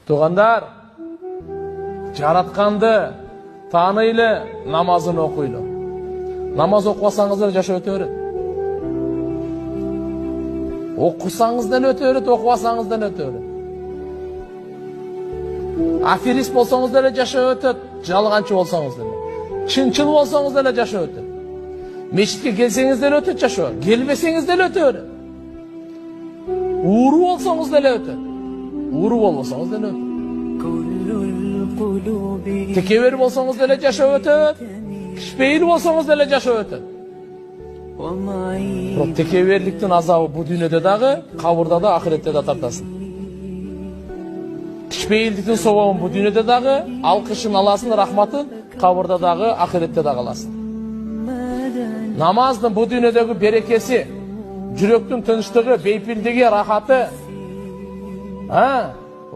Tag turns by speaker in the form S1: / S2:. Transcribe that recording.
S1: Туғандар, жаратқанды таныйлы, намазын оқыйлы. Намаз оқысаңыздар жашоо өтө берет. Оқысаңыздан өтө берет, оқысаңыздан өтө берет. Аферист болсаңыз деле жашоо өтөт, жалганчы болсаңыз деле. Чынчыл болсаңыз деле жашоо өтөт. Мешитке келсеңиз деле өтөт жашоо, келбесеңиз деле өтө берет. Ууру болсаңыз деле өтөт. Ууру болбосоңуз деле өтөт. Текебер болсаңыз деле жашоо өтөт. Кишпейил болсаңыз деле жашоо өтөт. Бирок текеберликтин азабы бу дүйнөдө дагы, кабырда да, ахиретте да тартасың. Кишпейилдиктин собобун бу дүйнөдө дагы, алкышын аласың, рахматын кабырда дагы, ахиретте дагы аласың. Намаздын бу дүйнөдөгү берекеси, жүрөктүн тынчтыгы, бейпилдиги, рахаты,